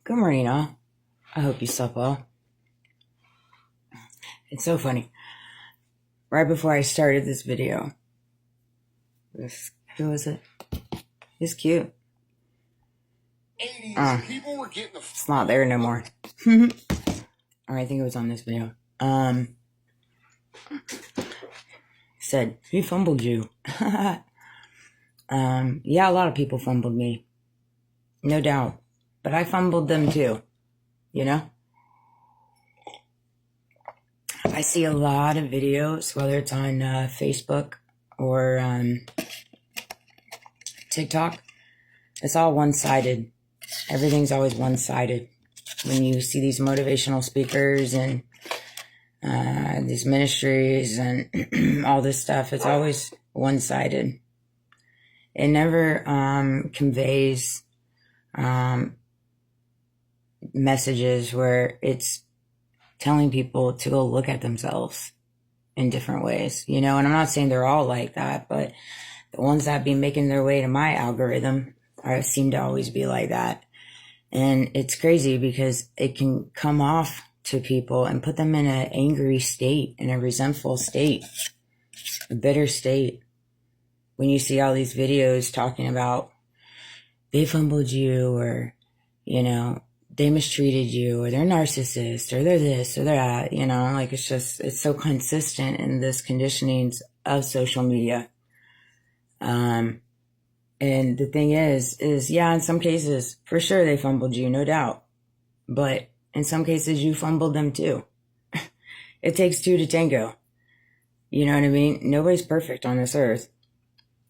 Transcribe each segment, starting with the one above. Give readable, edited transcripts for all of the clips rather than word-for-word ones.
Good morning, all. I hope you slept well. It's so funny. Right before I started this video, who was it? He's cute. 80s, people were getting it's not there no more. Or I think it was on this video. Said, he fumbled you. Yeah, a lot of people fumbled me. No doubt. But I fumbled them too. You know? I see a lot of videos, whether it's on Facebook or TikTok. It's all one-sided. Everything's always one-sided. When you see these motivational speakers and these ministries and all this stuff, it's always one-sided. It never conveys messages where it's telling people to go look at themselves in different ways, you know, and I'm not saying they're all like that, but the ones that be making their way to my algorithm seem to always be like that. And it's crazy because it can come off to people and put them in an angry state, in a resentful state, a bitter state. When you see all these videos talking about they fumbled you, or, you know, they mistreated you, or they're narcissists, or they're this, or they're that, you know, like it's so consistent in this conditionings of social media. And the thing is, yeah, in some cases, for sure they fumbled you, no doubt. But in some cases, you fumbled them too. It takes two to tango. You know what I mean? Nobody's perfect on this earth.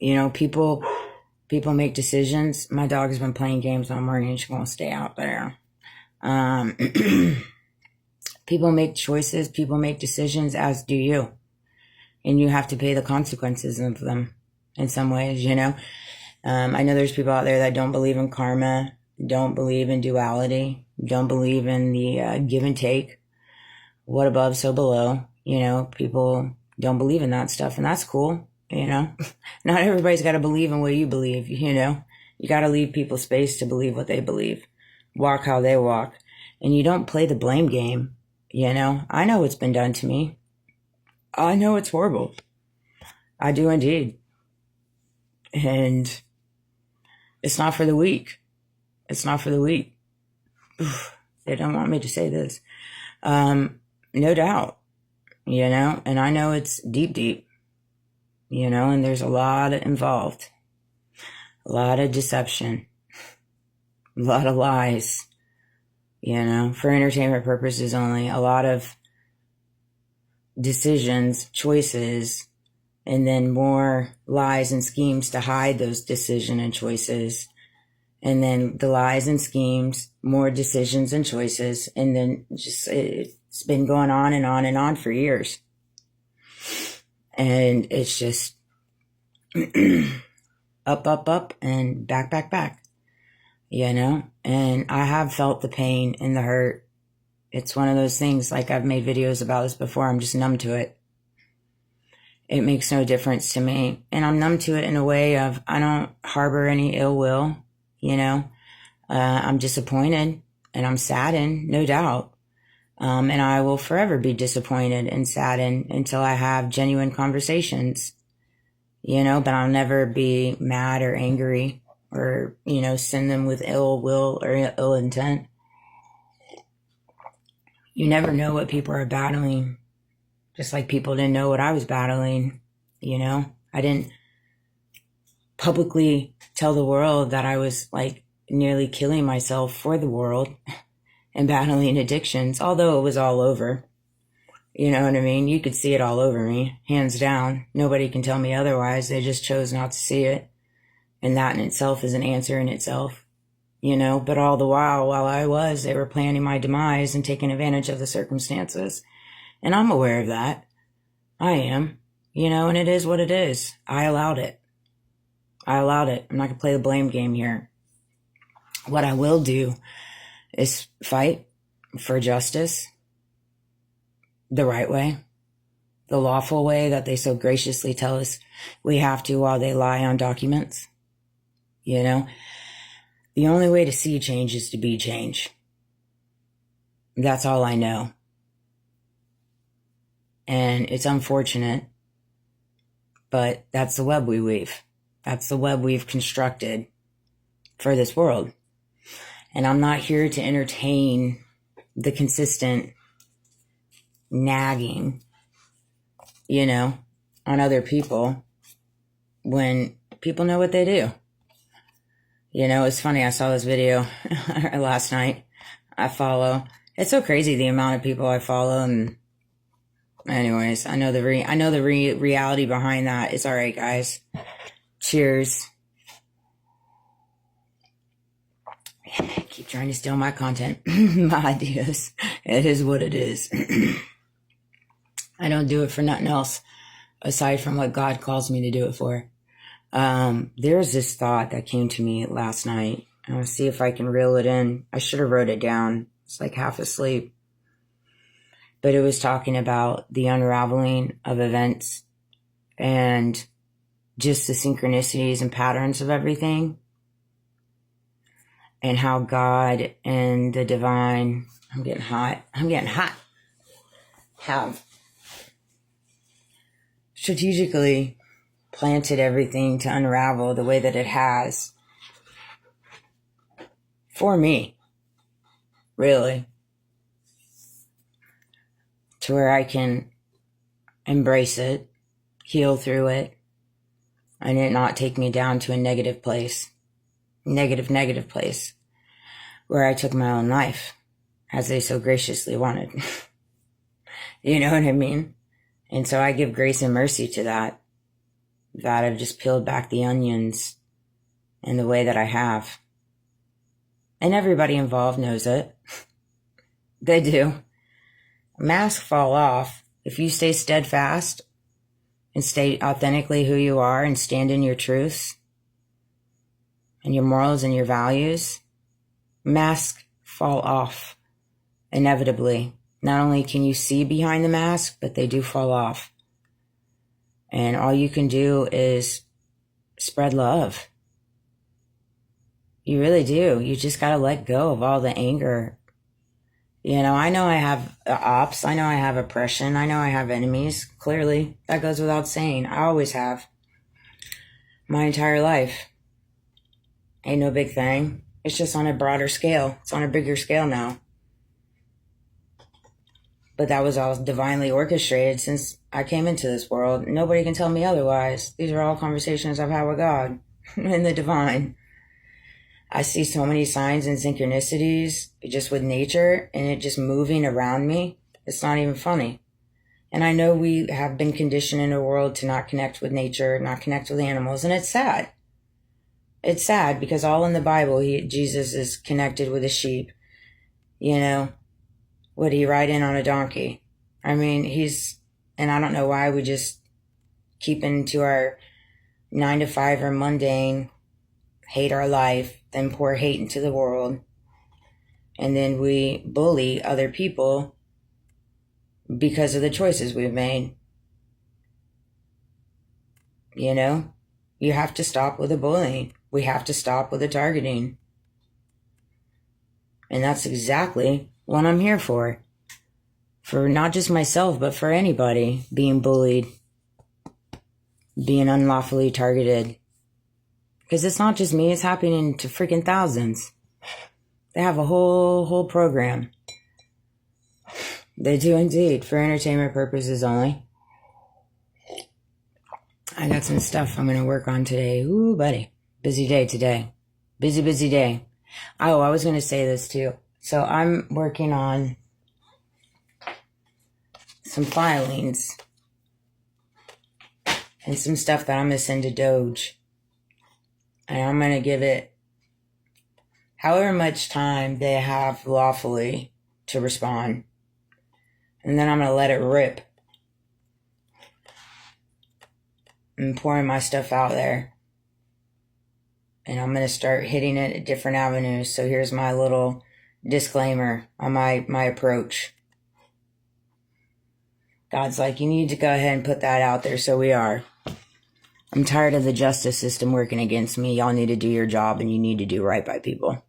You know, people make decisions. My dog has been playing games all morning. She's going to stay out there. People make choices, people make decisions, as do you. And you have to pay the consequences of them in some ways, you know. I know there's people out there that don't believe in karma, don't believe in duality, don't believe in the give and take, what above, so below. You know, people don't believe in that stuff, and that's cool, you know. Not everybody's got to believe in what you believe, you know. You got to leave people space to believe what they believe. Walk how they walk. And you don't play the blame game, you know. I know what's been done to me. I know it's horrible. I do indeed. And it's not for the weak. It's not for the weak. They don't want me to say this. No doubt, you know. And I know it's deep, you know, and there's a lot involved. A lot of deception. A lot of lies, you know, for entertainment purposes only. A lot of decisions, choices, and then more lies and schemes to hide those decisions and choices. And then the lies and schemes, more decisions and choices. And then just, it's been going on and on and on for years. And it's just up, and back. You know, and I have felt the pain and the hurt. It's one of those things, like I've made videos about this before, I'm just numb to it. It makes no difference to me. And I'm numb to it in a way of, I don't harbor any ill will, you know. I'm disappointed and I'm saddened, no doubt. And I will forever be disappointed and saddened until I have genuine conversations, you know, but I'll never be mad or angry, or, you know, send them with ill will or ill intent. You never know what people are battling. Just like people didn't know what I was battling, you know. I didn't publicly tell the world that I was like nearly killing myself for the world and battling addictions, although it was all over. You know what I mean? You could see it all over me, hands down. Nobody can tell me otherwise. They just chose not to see it. And that in itself is an answer in itself, you know. But all the while they were planning my demise and taking advantage of the circumstances. And I'm aware of that. I am, you know, and it is what it is. I allowed it. I'm not going to play the blame game here. What I will do is fight for justice the right way, the lawful way that they so graciously tell us we have to while they lie on documents. You know, the only way to see change is to be change. That's all I know. And it's unfortunate, but that's the web we weave. That's the web we've constructed for this world. And I'm not here to entertain the consistent nagging, on other people when people know what they do. It's funny. I saw this video last night. It's so crazy the amount of people I follow. And anyways, I know the reality behind that. It's all right, guys. Cheers. Keep trying to steal my content, my ideas. It is what it is. I don't do it for nothing else aside from what God calls me to do it for. There's this thought that came to me last night. I'll see if I can reel it in. I should have wrote it down. It's like half asleep. But it was talking about the unraveling of events and just the synchronicities and patterns of everything. And how God and the divine, I'm getting hot, have strategically planted everything to unravel the way that it has for me, really, to where I can embrace it, heal through it, and it not take me down to a negative place, negative place, where I took my own life as they so graciously wanted. You know what I mean? And so I give grace and mercy to that I've just peeled back the onions in the way that I have. And everybody involved knows it. They do. Masks fall off if you stay steadfast and stay authentically who you are and stand in your truths and your morals and your values. Masks fall off inevitably. Not only can you see behind the mask, but they do fall off. And all you can do is spread love. You really do. You just got to let go of all the anger. I know I have ops. I know I have oppression. I know I have enemies. Clearly, that goes without saying. I always have. My entire life. Ain't no big thing. It's just on a broader scale. It's on a bigger scale now. But that was all divinely orchestrated since I came into this world. Nobody can tell me otherwise. These are all conversations I've had with God and the divine. I see so many signs and synchronicities just with nature and it just moving around me. It's not even funny. And I know we have been conditioned in a world to not connect with nature, not connect with animals. And it's sad. It's sad because all in the Bible, Jesus is connected with a sheep. Would he ride in on a donkey? I mean, and I don't know why we just keep into our 9-to-5 or mundane, hate our life, then pour hate into the world. And then we bully other people because of the choices we've made. You have to stop with the bullying. We have to stop with the targeting. And that's exactly what I'm here for. For not just myself, but for anybody being bullied, being unlawfully targeted. Because it's not just me, it's happening to freaking thousands. They have a whole program. They do indeed, for entertainment purposes only. I got some stuff I'm going to work on today. Ooh, buddy. Busy day today. Busy day. Oh, I was going to say this too. So I'm working on some filings and some stuff that I'm going to send to Doge. And I'm going to give it however much time they have lawfully to respond. And then I'm going to let it rip. And pouring my stuff out there. And I'm going to start hitting it at different avenues. So here's my little disclaimer on my approach. God's like, you need to go ahead and put that out there. So we are. I'm tired of the justice system working against me. Y'all need to do your job and you need to do right by people.